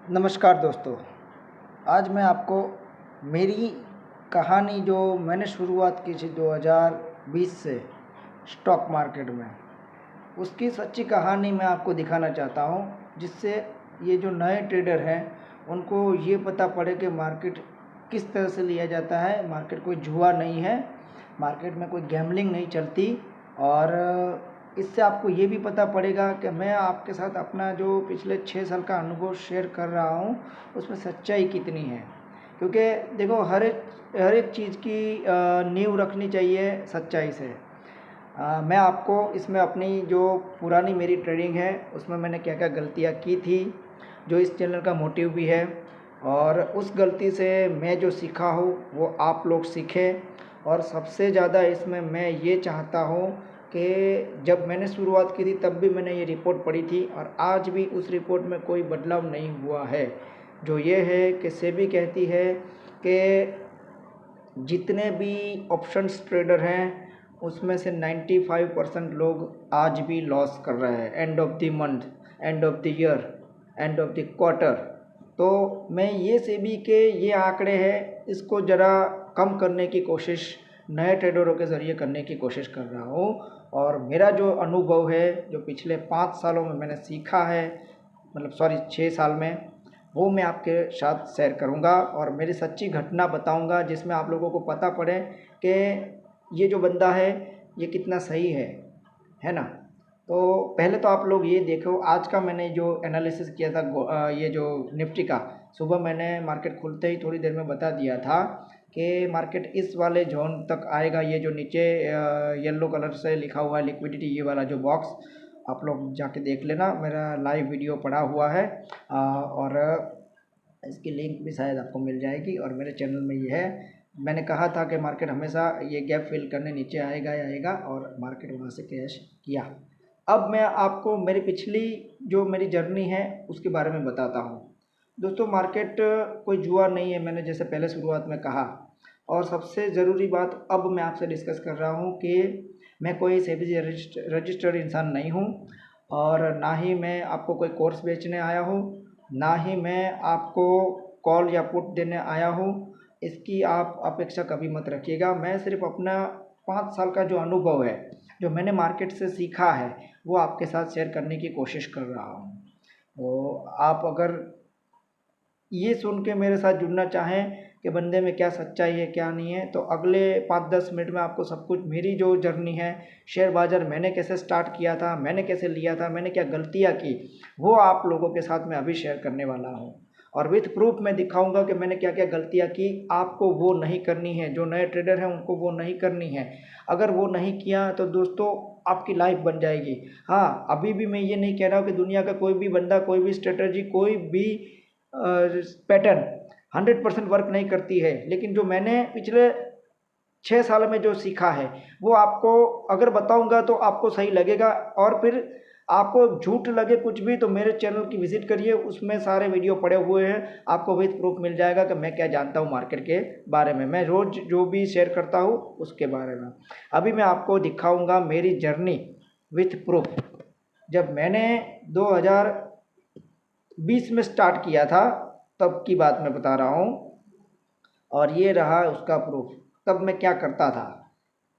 नमस्कार दोस्तों। आज मैं आपको मेरी कहानी जो मैंने शुरुआत की थी 2020 से स्टॉक मार्केट में, उसकी सच्ची कहानी मैं आपको दिखाना चाहता हूँ, जिससे ये जो नए ट्रेडर हैं उनको ये पता पड़े कि मार्केट किस तरह से लिया जाता है। मार्केट कोई जुआ नहीं है, मार्केट में कोई गैम्बलिंग नहीं चलती। और इससे आपको ये भी पता पड़ेगा कि मैं आपके साथ अपना जो पिछले 6 साल का अनुभव शेयर कर रहा हूँ उसमें सच्चाई कितनी है। क्योंकि देखो, हर एक चीज़ की नींव रखनी चाहिए सच्चाई से। मैं आपको इसमें अपनी जो पुरानी मेरी ट्रेडिंग है उसमें मैंने क्या क्या गलतियाँ की थी, जो इस चैनल का मोटिव भी है, और उस गलती से मैं जो सीखा हूँ वो आप लोग सीखें। और सबसे ज़्यादा इसमें मैं ये चाहता हूँ कि जब मैंने शुरुआत की थी तब भी मैंने ये रिपोर्ट पढ़ी थी और आज भी उस रिपोर्ट में कोई बदलाव नहीं हुआ है। जो ये है कि सेबी कहती है कि जितने भी ऑप्शंस ट्रेडर हैं उसमें से 95% लोग आज भी लॉस कर रहे हैं, end of the month, end of the year, end of the quarter. तो मैं ये सेबी के ये आंकड़े हैं, इसको ज़रा कम करने की कोशिश नए ट्रेडरों के ज़रिए करने की कोशिश कर रहा हूँ। और मेरा जो अनुभव है, जो पिछले 5 सालों में मैंने सीखा है, मतलब सॉरी 6 साल में, वो मैं आपके साथ शेयर करूँगा और मेरी सच्ची घटना बताऊँगा, जिसमें आप लोगों को पता पड़े कि ये जो बंदा है ये कितना सही है ना। तो पहले तो आप लोग ये देखो, आज का मैंने जो एनालिसिस किया था ये जो निफ्टी का, सुबह मैंने मार्केट खुलते ही थोड़ी देर में बता दिया था कि मार्केट इस वाले जोन तक आएगा। ये जो नीचे येलो कलर से लिखा हुआ है लिक्विडिटी, ये वाला जो बॉक्स, आप लोग जाके देख लेना, मेरा लाइव वीडियो पड़ा हुआ है। और इसकी लिंक भी शायद आपको मिल जाएगी और मेरे चैनल में ये है। मैंने कहा था कि मार्केट हमेशा ये गैप फिल करने नीचे आएगा ही आएगा, और मार्केट वहाँ से क्रैश किया। अब मैं आपको मेरी पिछली जो मेरी जर्नी है उसके बारे में बताता हूँ। दोस्तों, मार्केट कोई जुआ नहीं है, मैंने जैसे पहले शुरुआत में कहा। और सबसे ज़रूरी बात अब मैं आपसे डिस्कस कर रहा हूँ कि मैं कोई सेबी रजिस्टर्ड इंसान नहीं हूँ, और ना ही मैं आपको कोई कोर्स बेचने आया हूँ, ना ही मैं आपको कॉल या पुट देने आया हूँ। इसकी आप अपेक्षा कभी मत रखिएगा। मैं सिर्फ अपना 5 साल का जो अनुभव है, जो मैंने मार्केट से सीखा है, वो आपके साथ शेयर करने की कोशिश कर रहा हूँ। तो आप अगर ये सुन के मेरे साथ जुड़ना चाहें कि बंदे में क्या सच्चाई है क्या नहीं है, तो अगले 5-10 मिनट में आपको सब कुछ, मेरी जो जर्नी है, शेयर बाज़ार मैंने कैसे स्टार्ट किया था, मैंने कैसे लिया था, मैंने क्या गलतियाँ की, वो आप लोगों के साथ मैं अभी शेयर करने वाला हूँ। और विथ प्रूफ मैं दिखाऊंगा कि मैंने क्या क्या गलतियाँ की। आपको वो नहीं करनी है, जो नए ट्रेडर हैं उनको वो नहीं करनी है। अगर वो नहीं किया तो दोस्तों आपकी लाइफ बन जाएगी। हाँ, अभी भी मैं ये नहीं कह रहा हूँ कि दुनिया का कोई भी बंदा, कोई भी स्ट्रेटजी, कोई भी पैटर्न 100% वर्क नहीं करती है, लेकिन जो मैंने पिछले 6 साल में जो सीखा है वो आपको अगर बताऊंगा तो आपको सही लगेगा। और फिर आपको झूठ लगे कुछ भी तो मेरे चैनल की विजिट करिए, उसमें सारे वीडियो पड़े हुए हैं, आपको विद प्रूफ मिल जाएगा कि मैं क्या जानता हूँ मार्केट के बारे में। मैं रोज़ जो भी शेयर करता हूँ उसके बारे में अभी मैं आपको दिखाऊंगा मेरी जर्नी विथ प्रूफ। जब मैंने 2020 में स्टार्ट किया था तब की बात मैं बता रहा हूँ, और ये रहा उसका प्रूफ। तब मैं क्या करता था,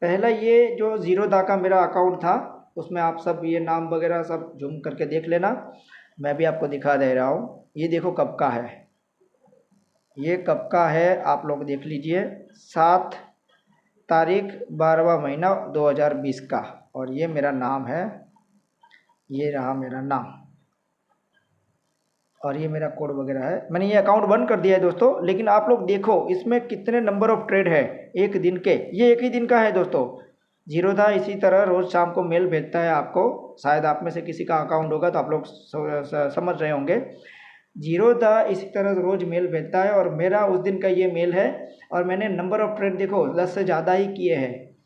पहला ये जो ज़ीरोधा का मेरा अकाउंट था, उसमें आप सब ये नाम वगैरह सब जूम करके देख लेना, मैं भी आपको दिखा दे रहा हूँ। ये देखो कब का है, ये कब का है आप लोग देख लीजिए, 7 तारीख 12वां महीना 2020 का। और ये मेरा नाम है, ये रहा मेरा नाम, और ये मेरा कोड वगैरह है। मैंने ये अकाउंट बंद कर दिया है दोस्तों, लेकिन आप लोग देखो इसमें कितने नंबर ऑफ ट्रेड है एक दिन के। ये एक ही दिन का है दोस्तों। ज़ीरोधा इसी तरह रोज़ शाम को मेल भेजता है आपको, शायद आप में से किसी का अकाउंट होगा तो आप लोग समझ रहे होंगे। ज़ीरोधा इसी तरह रोज़ मेल भेजता है, और मेरा उस दिन का ये मेल है। और मैंने नंबर ऑफ ट्रेड देखो 10 से ज़्यादा ही किए हैं।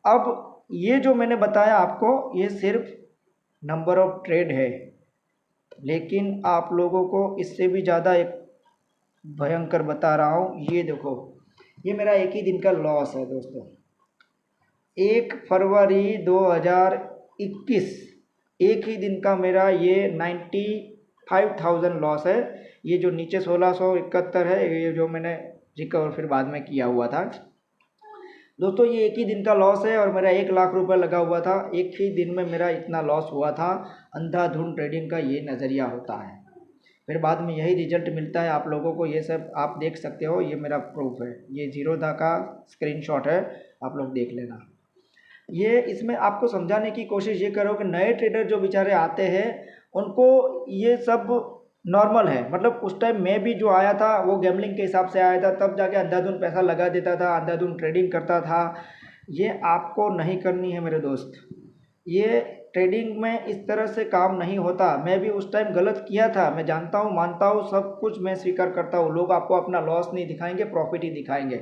अब ये जो मैंने बताया आपको ये सिर्फ नंबर ऑफ ट्रेड है, लेकिन आप लोगों को इससे भी ज़्यादा एक भयंकर बता रहा हूँ। ये देखो, ये मेरा एक ही दिन का लॉस है दोस्तों। 1 फरवरी 2021, एक ही दिन का मेरा ये 5000 लॉस है। ये जो नीचे 1671 है, ये जो मैंने रिकवर फिर बाद में किया हुआ था दोस्तों। ये एक ही दिन का लॉस है और मेरा 1 लाख रुपए लगा हुआ था। एक ही दिन में मेरा इतना लॉस हुआ था। अंधाधुंध ट्रेडिंग का ये नज़रिया होता है, फिर बाद में यही रिजल्ट मिलता है आप लोगों को। ये सब आप देख सकते हो, ये मेरा प्रूफ है, ये जीरोधा का स्क्रीनशॉट है, आप लोग देख लेना। ये इसमें आपको समझाने की कोशिश ये करो कि नए ट्रेडर जो बेचारे आते हैं उनको ये सब नॉर्मल है। मतलब उस टाइम मैं भी जो आया था वो गैम्बलिंग के हिसाब से आया था, तब जाके अंधाधुंध पैसा लगा देता था, अंधाधुंध ट्रेडिंग करता था। ये आपको नहीं करनी है मेरे दोस्त। ये ट्रेडिंग में इस तरह से काम नहीं होता। मैं भी उस टाइम गलत किया था, मैं जानता हूँ, मानता हूँ, सब कुछ मैं स्वीकार करता हूँ। लोग आपको अपना लॉस नहीं दिखाएंगे, प्रॉफिट ही दिखाएंगे।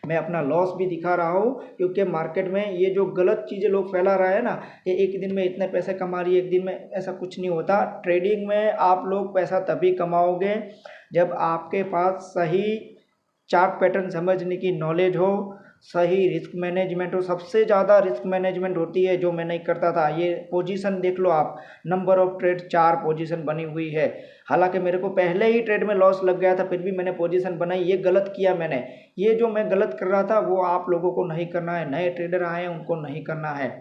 मैं अपना लॉस भी दिखा रहा हूँ क्योंकि मार्केट में ये जो गलत चीज़ें लोग फैला रहा है ना, कि एक दिन में इतने पैसे कमा रही है, एक दिन में, ऐसा कुछ नहीं होता। ट्रेडिंग में आप लोग पैसा तभी कमाओगे जब आपके पास सही चार्ट पैटर्न समझने की नॉलेज हो, सही रिस्क मैनेजमेंट हो। सबसे ज़्यादा रिस्क मैनेजमेंट होती है, जो मैं नहीं करता था। ये पोजीशन देख लो आप, नंबर ऑफ ट्रेड 4 पोजीशन बनी हुई है। हालांकि मेरे को पहले ही ट्रेड में लॉस लग गया था, फिर भी मैंने पोजीशन बनाई। ये गलत किया मैंने। ये जो मैं गलत कर रहा था वो आप लोगों को नहीं करना है। नए ट्रेडर आए हैं उनको नहीं करना है।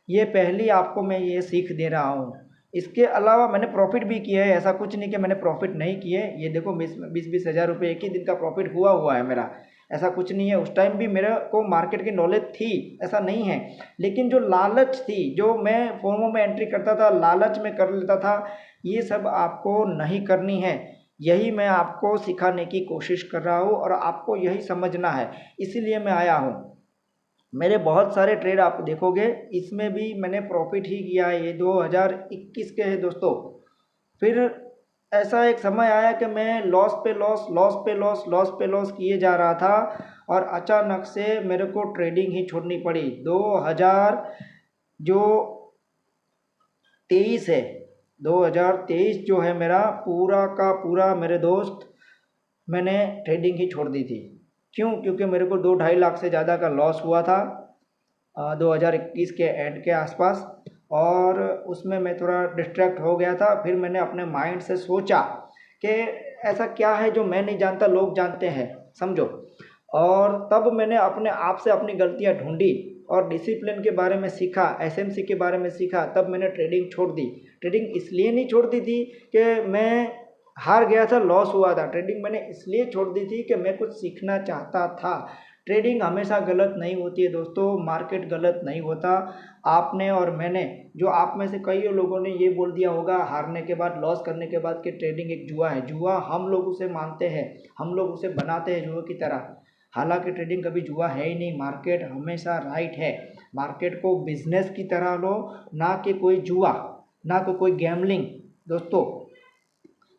ये पहली आपको मैं ये सीख दे रहा हूँ। इसके अलावा मैंने प्रॉफिट भी किया है, ऐसा कुछ नहीं कि मैंने प्रॉफिट नहीं किए। ये देखो 20-20 हज़ार रुपये एक ही दिन का प्रॉफिट हुआ है मेरा, ऐसा कुछ नहीं है। उस टाइम भी मेरे को मार्केट की नॉलेज थी, ऐसा नहीं है। लेकिन जो लालच थी, जो मैं फॉर्मों में एंट्री करता था, लालच में कर लेता था, ये सब आपको नहीं करनी है। यही मैं आपको सिखाने की कोशिश कर रहा हूँ और आपको यही समझना है, इसीलिए मैं आया हूँ। मेरे बहुत सारे ट्रेड आप देखोगे, इसमें भी मैंने प्रॉफिट ही किया है। ये 2021 के हैं दोस्तों। फिर ऐसा एक समय आया कि मैं लॉस पे लॉस, लॉस पे लॉस, लॉस पे लॉस किए जा रहा था और अचानक से मेरे को ट्रेडिंग ही छोड़नी पड़ी। 2000 जो 23 है, 2023 जो है मेरा पूरा का पूरा मेरे दोस्त, मैंने ट्रेडिंग ही छोड़ दी थी। क्यों? क्योंकि मेरे को 2-2.5 लाख से ज़्यादा का लॉस हुआ था 2021 के एंड के आसपास, और उसमें मैं थोड़ा डिस्ट्रैक्ट हो गया था। फिर मैंने अपने माइंड से सोचा कि ऐसा क्या है जो मैं नहीं जानता, लोग जानते हैं, समझो। और तब मैंने अपने आप से अपनी गलतियां ढूंढी और डिसिप्लिन के बारे में सीखा, एसएमसी के बारे में सीखा। तब मैंने ट्रेडिंग छोड़ दी। ट्रेडिंग इसलिए नहीं छोड़ दी थी कि मैं हार गया था, लॉस हुआ था। ट्रेडिंग मैंने इसलिए छोड़ दी थी कि मैं कुछ सीखना चाहता था। ट्रेडिंग हमेशा गलत नहीं होती है दोस्तों, मार्केट गलत नहीं होता। आपने और मैंने, जो आप में से कई लोगों ने ये बोल दिया होगा हारने के बाद, लॉस करने के बाद, कि ट्रेडिंग एक जुआ है। जुआ हम लोग उसे मानते हैं, हम लोग उसे बनाते हैं जुए की तरह। हालांकि ट्रेडिंग कभी जुआ है ही नहीं। मार्केट हमेशा राइट है। मार्केट को बिजनेस की तरह लो, ना कि कोई जुआ, ना कि कोई गैम्बलिंग। दोस्तों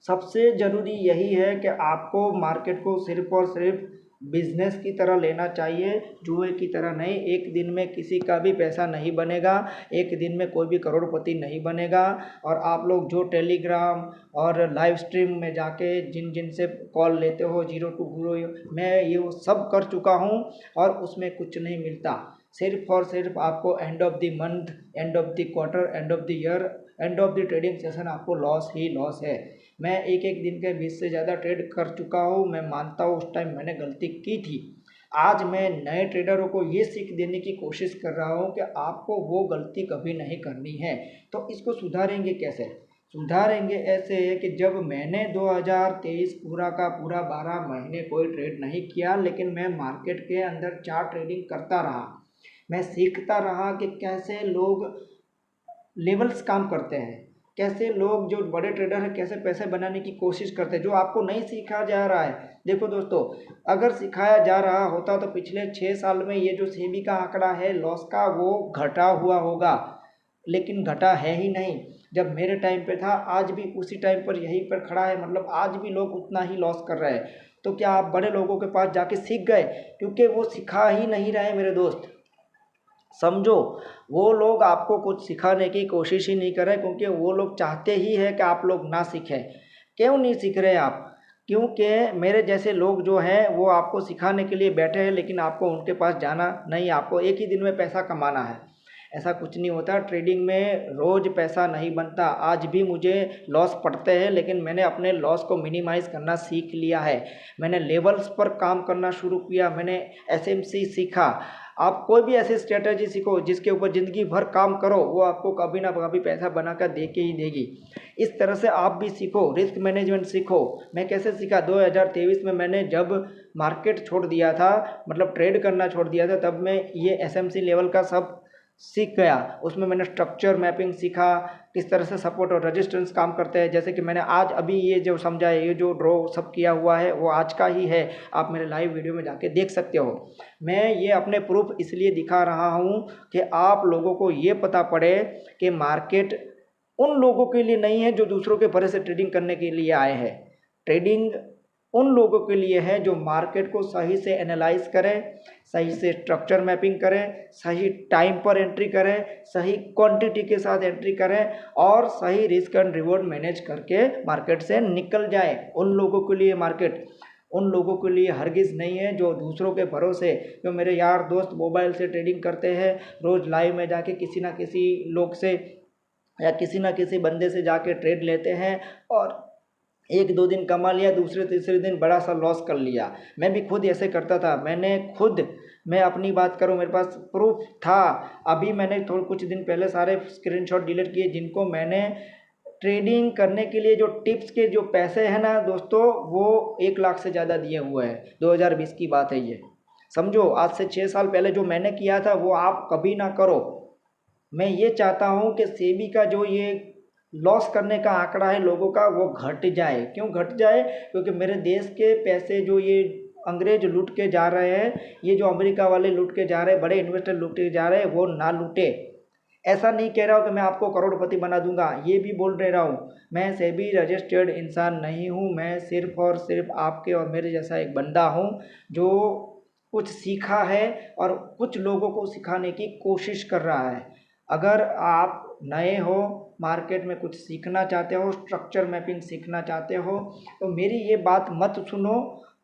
सबसे ज़रूरी यही है कि आपको मार्केट को सिर्फ और सिर्फ बिजनेस की तरह लेना चाहिए, जुए की तरह नहीं। एक दिन में किसी का भी पैसा नहीं बनेगा, एक दिन में कोई भी करोड़पति नहीं बनेगा। और आप लोग जो टेलीग्राम और लाइव स्ट्रीम में जाके जिन जिन से कॉल लेते हो, 0 to 0, मैं ये वो सब कर चुका हूँ और उसमें कुछ नहीं मिलता। सिर्फ और सिर्फ आपको end of the month, end of the quarter, end of the year, end of the trading session आपको लॉस ही लॉस है। मैं एक एक दिन के 20 से ज़्यादा ट्रेड कर चुका हूँ। मैं मानता हूँ उस टाइम मैंने गलती की थी। आज मैं नए ट्रेडरों को ये सीख देने की कोशिश कर रहा हूँ कि आपको वो गलती कभी नहीं करनी है। तो इसको सुधारेंगे कैसे? सुधारेंगे ऐसे है कि जब मैंने 2023 पूरा का पूरा 12 महीने कोई ट्रेड नहीं किया, लेकिन मैं मार्केट के अंदर चार्ट ट्रेडिंग करता रहा। मैं सीखता रहा कि कैसे लोग लेवल्स काम करते हैं, कैसे लोग जो बड़े ट्रेडर हैं कैसे पैसे बनाने की कोशिश करते हैं, जो आपको नहीं सीखा जा रहा है। देखो दोस्तों, अगर सिखाया जा रहा होता तो पिछले 6 साल में ये जो सेबी का आंकड़ा है लॉस का, वो घटा हुआ होगा, लेकिन घटा है ही नहीं। जब मेरे टाइम पे था, आज भी उसी टाइम पर यहीं पर खड़ा है। मतलब आज भी लोग उतना ही लॉस कर रहे हैं। तो क्या आप बड़े लोगों के पास जाके सीख गए? क्योंकि वो सिखा ही नहीं रहे मेरे दोस्त, समझो। वो लोग आपको कुछ सिखाने की कोशिश ही नहीं कर रहे, क्योंकि वो लोग चाहते ही है कि आप लोग ना सीखें। क्यों नहीं सीख रहे आप? क्योंकि मेरे जैसे लोग जो हैं वो आपको सिखाने के लिए बैठे हैं, लेकिन आपको उनके पास जाना नहीं। आपको एक ही दिन में पैसा कमाना है। ऐसा कुछ नहीं होता। ट्रेडिंग में रोज़ पैसा नहीं बनता। आज भी मुझे लॉस पड़ते हैं, लेकिन मैंने अपने लॉस को मिनिमाइज़ करना सीख लिया है। मैंने लेवल्स पर काम करना शुरू किया, मैंने एसएमसी सीखा। आप कोई भी ऐसी स्ट्रेटजी सीखो जिसके ऊपर ज़िंदगी भर काम करो, वो आपको कभी ना कभी पैसा बनाकर दे के ही देगी। इस तरह से आप भी सीखो, रिस्क मैनेजमेंट सीखो। मैं कैसे सीखा, 2023 में मैंने जब मार्केट छोड़ दिया था, मतलब ट्रेड करना छोड़ दिया था, तब मैं ये एसएमसी लेवल का सब सीख गया। उसमें मैंने स्ट्रक्चर मैपिंग सीखा, किस तरह से सपोर्ट और रेजिस्टेंस काम करते हैं। जैसे कि मैंने आज अभी ये जो समझा है, ये जो ड्रॉ सब किया हुआ है वो आज का ही है, आप मेरे लाइव वीडियो में जाके देख सकते हो। मैं ये अपने प्रूफ इसलिए दिखा रहा हूँ कि आप लोगों को ये पता पड़े कि मार्केट उन लोगों के लिए नहीं है जो दूसरों के भरोसे ट्रेडिंग करने के लिए आए हैं। ट्रेडिंग उन लोगों के लिए है जो मार्केट को सही से एनालाइज करें, सही से स्ट्रक्चर मैपिंग करें, सही टाइम पर एंट्री करें, सही क्वांटिटी के साथ एंट्री करें और सही रिस्क एंड रिवॉर्ड मैनेज करके मार्केट से निकल जाए। उन लोगों के लिए मार्केट उन लोगों के लिए हरगिज़ नहीं है जो दूसरों के भरोसे, जो मेरे यार दोस्त मोबाइल से ट्रेडिंग करते हैं, रोज़ लाइव में जाके किसी ना किसी लोग से या किसी ना किसी बंदे से जाके ट्रेड लेते हैं और एक दो दिन कमा लिया, दूसरे तीसरे दिन बड़ा सा लॉस कर लिया। मैं भी खुद ऐसे करता था। मैं अपनी बात करूं, मेरे पास प्रूफ था। अभी मैंने थोड़े कुछ दिन पहले सारे स्क्रीनशॉट डिलीट किए जिनको मैंने ट्रेडिंग करने के लिए जो टिप्स के जो पैसे हैं ना दोस्तों, वो 1 लाख से ज़्यादा दिए हुए हैं। 2020 की बात है ये, समझो। आज से 6 साल पहले जो मैंने किया था वो आप कभी ना करो। मैं ये चाहता हूँ कि सेबी का जो ये लॉस करने का आंकड़ा है लोगों का, वो घट जाए। क्यों घट जाए? क्योंकि मेरे देश के पैसे जो ये अंग्रेज लूट के जा रहे हैं, ये जो अमेरिका वाले लूट के जा रहे हैं, बड़े इन्वेस्टर लूट के जा रहे हैं, वो ना लूटे। ऐसा नहीं कह रहा हूँ कि मैं आपको करोड़पति बना दूंगा, ये भी बोल दे रहा हूँ। मैं सेबी रजिस्टर्ड इंसान नहीं हूँ। मैं सिर्फ और सिर्फ आपके और मेरे जैसा एक बंदा हूँ जो कुछ सीखा है और कुछ लोगों को सिखाने की कोशिश कर रहा है। अगर आप नए हो, मार्केट में कुछ सीखना चाहते हो, स्ट्रक्चर मैपिंग सीखना चाहते हो, तो मेरी ये बात मत सुनो।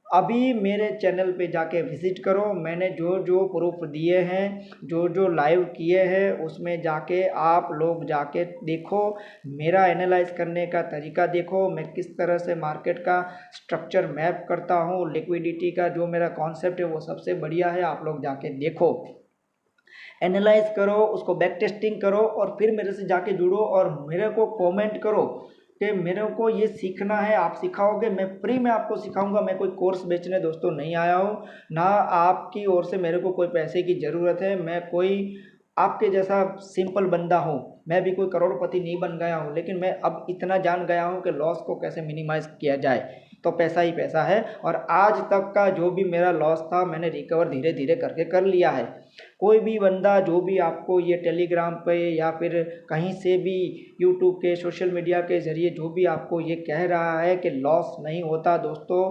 अभी मेरे चैनल पे जाके विज़िट करो। मैंने जो जो प्रूफ दिए हैं, जो जो लाइव किए हैं, उसमें जाके आप लोग जाके देखो, मेरा एनालाइज करने का तरीका देखो। मैं किस तरह से मार्केट का स्ट्रक्चर मैप करता हूँ, लिक्विडिटी का जो मेरा कॉन्सेप्ट है वो सबसे बढ़िया है। आप लोग जाके देखो, एनालाइज करो, उसको बैक टेस्टिंग करो और फिर मेरे से जाके जुड़ो और मेरे को कमेंट करो कि मेरे को ये सीखना है, आप सिखाओगे। मैं फ्री में आपको सिखाऊंगा। मैं कोई कोर्स बेचने दोस्तों नहीं आया हूँ, ना आपकी ओर से मेरे को कोई पैसे की ज़रूरत है। मैं कोई आपके जैसा सिंपल बंदा हूँ। मैं भी कोई करोड़पति नहीं बन गया हूँ, लेकिन मैं अब इतना जान गया हूँ कि लॉस को कैसे मिनिमाइज़ किया जाए। तो पैसा ही पैसा है और आज तक का जो भी मेरा लॉस था मैंने रिकवर धीरे धीरे करके कर लिया है। कोई भी बंदा जो भी आपको ये टेलीग्राम पे या फिर कहीं से भी यूट्यूब के सोशल मीडिया के ज़रिए जो भी आपको ये कह रहा है कि लॉस नहीं होता दोस्तों,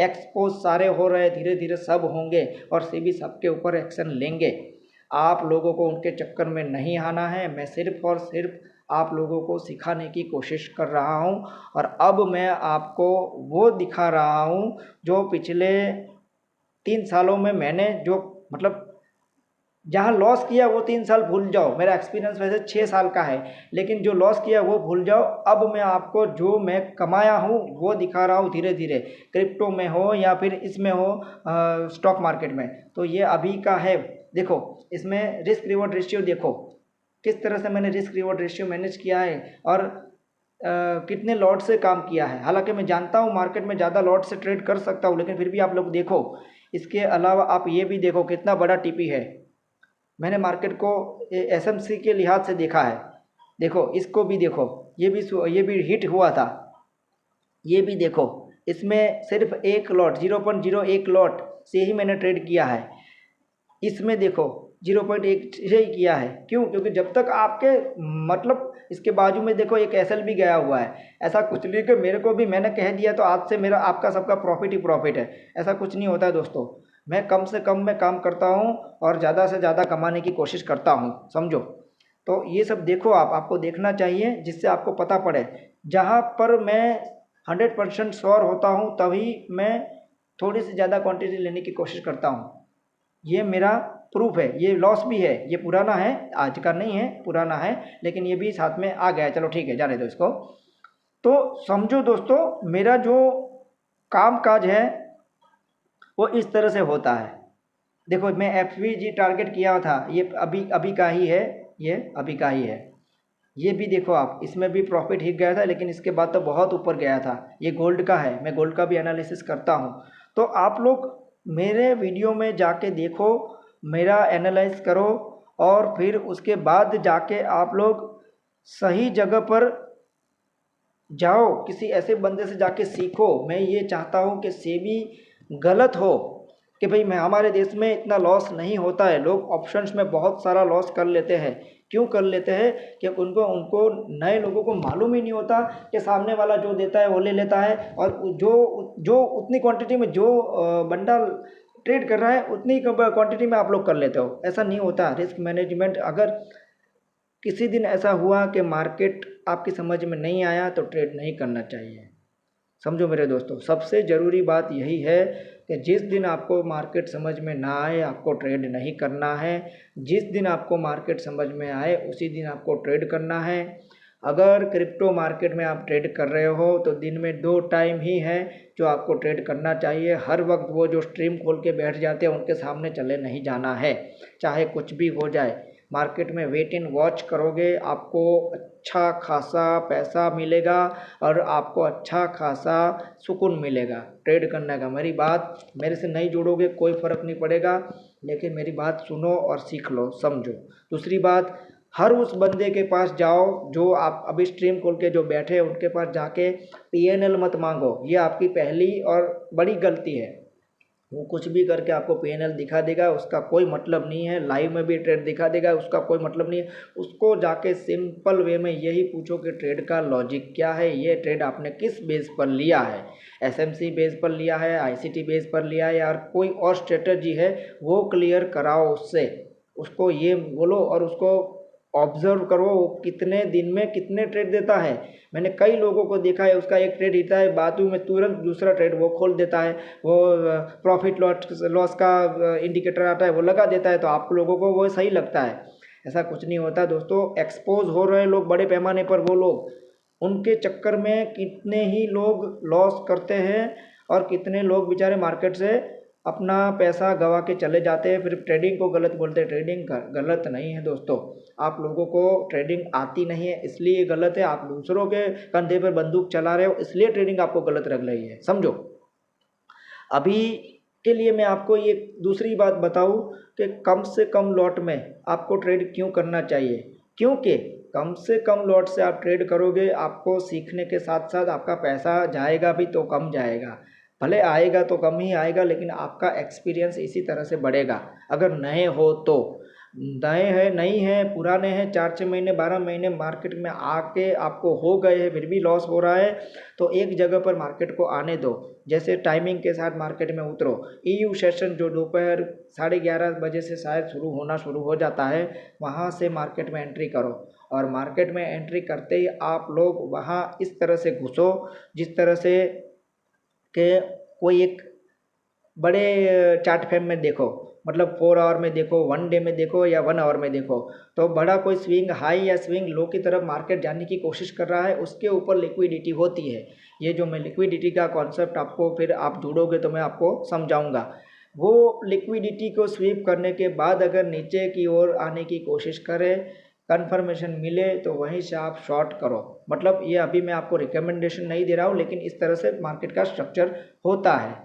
एक्सपोज सारे हो रहे, धीरे धीरे सब होंगे और सेबी सबके ऊपर एक्शन लेंगे। आप लोगों को उनके चक्कर में नहीं आना है। मैं सिर्फ और सिर्फ आप लोगों को सिखाने की कोशिश कर रहा हूँ और अब मैं आपको वो दिखा रहा हूँ जो पिछले 3 सालों में मैंने जो मतलब जहाँ लॉस किया वो 3 साल भूल जाओ। मेरा एक्सपीरियंस वैसे 6 साल का है, लेकिन जो लॉस किया वो भूल जाओ। अब मैं आपको जो मैं कमाया हूँ वो दिखा रहा हूँ धीरे धीरे, क्रिप्टो में हो या फिर इसमें हो स्टॉक मार्केट में। तो ये अभी का है। देखो इसमें रिस्क रिवॉर्ड रेशियो देखो किस तरह से मैंने रिस्क रिवॉर्ड रेशियो मैनेज किया है और कितने लॉट से काम किया है। हालांकि मैं जानता हूँ मार्केट में ज़्यादा लॉट से ट्रेड कर सकता हूँ, लेकिन फिर भी आप लोग देखो। इसके अलावा आप ये भी देखो कितना बड़ा टीपी है। मैंने मार्केट को एसएमसी के लिहाज से देखा है। देखो इसको भी देखो, ये भी हिट हुआ था। ये भी देखो, इसमें सिर्फ एक लॉट 0.01 लॉट से ही मैंने ट्रेड किया है। इसमें देखो 0.1 से ही किया है। क्यों? क्योंकि जब तक आपके मतलब इसके बाजू में देखो एक एसएल भी गया हुआ है। ऐसा कुछ नहीं कि मेरे को भी मैंने कह दिया तो आज से मेरा आपका सबका प्रॉफिट ही प्रॉफिट है। ऐसा कुछ नहीं होता है दोस्तों। मैं कम से कम में काम करता हूँ और ज़्यादा से ज़्यादा कमाने की कोशिश करता हूँ, समझो। तो ये सब देखो, आपको देखना चाहिए जिससे आपको पता पड़े। जहाँ पर मैं 100% श्योर होता हूँ तभी मैं थोड़ी सी ज़्यादा क्वांटिटी लेने की कोशिश करता हूँ। ये मेरा प्रूफ है, ये लॉस भी है, ये पुराना है, आज का नहीं है, पुराना है, लेकिन ये भी साथ में आ गया है। चलो ठीक है, जाने दो इसको। तो समझो दोस्तों, मेरा जो काम काज है वो इस तरह से होता है। देखो, मैं एफवीजी टारगेट किया था, ये अभी अभी का ही है, ये अभी का ही है। ये भी देखो आप, इसमें भी प्रॉफिट हिट गया था, लेकिन इसके बाद तो बहुत ऊपर गया था। ये गोल्ड का है, मैं गोल्ड का भी एनालिसिस करता हूँ। तो आप लोग मेरे वीडियो में जाके देखो, मेरा एनालाइज करो, और फिर उसके बाद जाके आप लोग सही जगह पर जाओ, किसी ऐसे बंदे से जाके सीखो। मैं ये चाहता हूँ कि सेबी गलत हो, कि भाई मैं हमारे देश में इतना लॉस नहीं होता है। लोग ऑप्शंस में बहुत सारा लॉस कर लेते हैं। क्यों कर लेते हैं? कि उनको उनको नए लोगों को मालूम ही नहीं होता कि सामने वाला जो देता है वो ले लेता है, और जो जो उतनी क्वांटिटी में जो बंदा ट्रेड कर रहा है उतनी क्वांटिटी में आप लोग कर लेते हो। ऐसा नहीं होता। रिस्क मैनेजमेंट, अगर किसी दिन ऐसा हुआ कि मार्केट आपकी समझ में नहीं आया तो ट्रेड नहीं करना चाहिए। समझो मेरे दोस्तों, सबसे ज़रूरी बात यही है कि जिस दिन आपको मार्केट समझ में ना आए आपको ट्रेड नहीं करना है। जिस दिन आपको मार्केट समझ में आए उसी दिन आपको ट्रेड करना है। अगर क्रिप्टो मार्केट में आप ट्रेड कर रहे हो तो दिन में 2 टाइम ही है जो आपको ट्रेड करना चाहिए। हर वक्त वो जो स्ट्रीम खोल के बैठ जाते हैं उनके सामने चले नहीं जाना है, चाहे कुछ भी हो जाए। मार्केट में वेट एंड वॉच करोगे, आपको अच्छा खासा पैसा मिलेगा और आपको अच्छा खासा सुकून मिलेगा ट्रेड करने का। मेरी बात, मेरे से नहीं जुड़ोगे कोई फ़र्क नहीं पड़ेगा, लेकिन मेरी बात सुनो और सीख लो, समझो। दूसरी बात, हर उस बंदे के पास जाओ जो आप अभी स्ट्रीम खोल के जो बैठे हैं उनके पास जाके पीएनएल मत मांगो। ये आपकी पहली और बड़ी गलती है। वो कुछ भी करके आपको पीएनएल दिखा देगा, उसका कोई मतलब नहीं है। लाइव में भी ट्रेड दिखा देगा, उसका कोई मतलब नहीं है। उसको जाके सिंपल वे में यही पूछो कि ट्रेड का लॉजिक क्या है, ये ट्रेड आपने किस बेस पर लिया है, एसएमसी बेस पर लिया है, आईसीटी बेस पर लिया है, या कोई और स्ट्रेटजी है, वो क्लियर कराओ उससे। उसको ये बोलो और उसको ऑब्जर्व करो कितने दिन में कितने ट्रेड देता है। मैंने कई लोगों को देखा है, उसका एक ट्रेड हिलता है, बाजू में तुरंत दूसरा ट्रेड वो खोल देता है, वो प्रॉफिट लॉस का इंडिकेटर आता है वो लगा देता है, तो आप लोगों को वो सही लगता है। ऐसा कुछ नहीं होता दोस्तों। एक्सपोज हो रहे हैं लोग बड़े पैमाने पर, वो लोग, उनके चक्कर में कितने ही लोग लॉस करते हैं और कितने लोग बेचारे मार्केट से अपना पैसा गंवा के चले जाते हैं। फिर ट्रेडिंग को गलत बोलते हैं। ट्रेडिंग गलत नहीं है दोस्तों। आप लोगों को ट्रेडिंग आती नहीं है इसलिए गलत है। आप दूसरों के कंधे पर बंदूक चला रहे हो इसलिए ट्रेडिंग आपको गलत लग रही है, समझो। अभी के लिए मैं आपको ये दूसरी बात बताऊं कि कम से कम लॉट में आपको ट्रेड क्यों करना चाहिए। क्योंकि कम से कम लॉट से आप ट्रेड करोगे, आपको सीखने के साथ साथ आपका पैसा जाएगा भी तो कम जाएगा। भले आएगा तो कम ही आएगा, लेकिन आपका एक्सपीरियंस इसी तरह से बढ़ेगा। अगर नए हो तो, नए हैं नहीं हैं, पुराने हैं, 4-6 महीने 12 महीने मार्केट में आके आपको हो गए हैं फिर भी लॉस हो रहा है, तो एक जगह पर मार्केट को आने दो। जैसे टाइमिंग के साथ मार्केट में उतरो। ईयू सेशन जो दोपहर 11:30 बजे से शायद शुरू हो जाता है, वहाँ से मार्केट में एंट्री करो। और मार्केट में एंट्री करते ही आप लोग वहाँ इस तरह से घुसो जिस तरह से कि कोई एक बड़े चार्ट फ्रेम में देखो, मतलब 4 आवर में देखो, 1 डे में देखो, या 1 आवर में देखो, तो बड़ा कोई स्विंग हाई या स्विंग लो की तरफ मार्केट जाने की कोशिश कर रहा है, उसके ऊपर लिक्विडिटी होती है। ये जो मैं लिक्विडिटी का कॉन्सेप्ट आपको, फिर आप जुड़ोगे तो मैं आपको समझाऊंगा। वो लिक्विडिटी को स्वीप करने के बाद अगर नीचे की ओर आने की कोशिश करे, कन्फर्मेशन मिले, तो वहीं से आप शॉर्ट करो। मतलब ये अभी मैं आपको रिकमेंडेशन नहीं दे रहा हूँ, लेकिन इस तरह से मार्केट का स्ट्रक्चर होता है।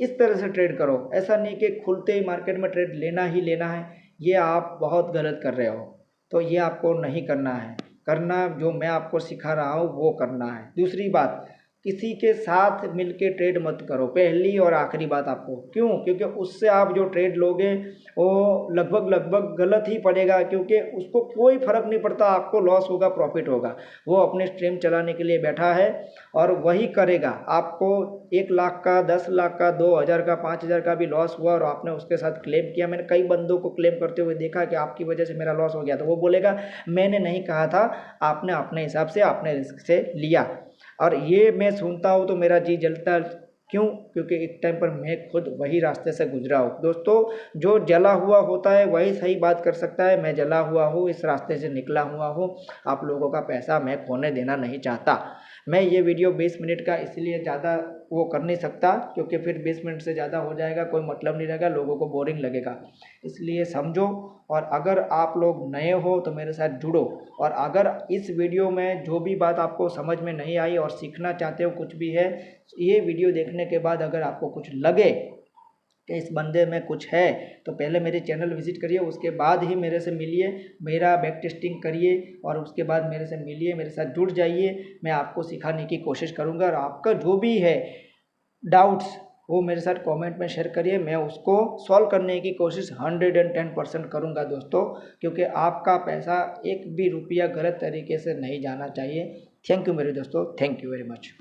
इस तरह से ट्रेड करो। ऐसा नहीं कि खुलते ही मार्केट में ट्रेड लेना ही लेना है, ये आप बहुत गलत कर रहे हो। तो ये आपको नहीं करना है। करना जो मैं आपको सिखा रहा हूँ वो करना है। दूसरी बात, किसी के साथ मिलके ट्रेड मत करो, पहली और आखिरी बात आपको। क्यों? क्योंकि उससे आप जो ट्रेड लोगे वो लगभग गलत ही पड़ेगा, क्योंकि उसको कोई फ़र्क नहीं पड़ता आपको लॉस होगा प्रॉफिट होगा। वो अपने स्ट्रीम चलाने के लिए बैठा है और वही करेगा। आपको 1 लाख का, 10 लाख का, 2,000 का, 5,000 का भी लॉस हुआ और आपने उसके साथ क्लेम किया। मैंने कई बंदों को क्लेम करते हुए देखा कि आपकी वजह से मेरा लॉस हो गया, तो वो बोलेगा मैंने नहीं कहा था, आपने अपने हिसाब से, आपने रिस्क से लिया। और ये मैं सुनता हूँ तो मेरा जी जलता क्यों? क्योंकि एक टाइम पर मैं खुद वही रास्ते से गुजरा हूँ। दोस्तों, जो जला हुआ होता है वही सही बात कर सकता है। मैं जला हुआ हूँ, इस रास्ते से निकला हुआ हूँ। आप लोगों का पैसा मैं खोने देना नहीं चाहता। मैं ये वीडियो 20 मिनट का इसलिए ज़्यादा वो कर नहीं सकता क्योंकि फिर 20 मिनट से ज़्यादा हो जाएगा, कोई मतलब नहीं रहेगा, लोगों को बोरिंग लगेगा। इसलिए समझो, और अगर आप लोग नए हो तो मेरे साथ जुड़ो। और अगर इस वीडियो में जो भी बात आपको समझ में नहीं आई और सीखना चाहते हो कुछ भी है, ये वीडियो देखने के बाद अगर आपको कुछ लगे कि इस बंदे में कुछ है, तो पहले मेरे चैनल विजिट करिए, उसके बाद ही मेरे से मिलिए, मेरा बैक टेस्टिंग करिए और उसके बाद मेरे से मिलिए, मेरे साथ जुड़ जाइए। मैं आपको सिखाने की कोशिश करूँगा और आपका जो भी है डाउट्स वो मेरे साथ कमेंट में शेयर करिए। मैं उसको सॉल्व करने की कोशिश 110% करूँगा दोस्तों, क्योंकि आपका पैसा एक भी रुपया गलत तरीके से नहीं जाना चाहिए। थैंक यू मेरे दोस्तों, थैंक यू वेरी मच।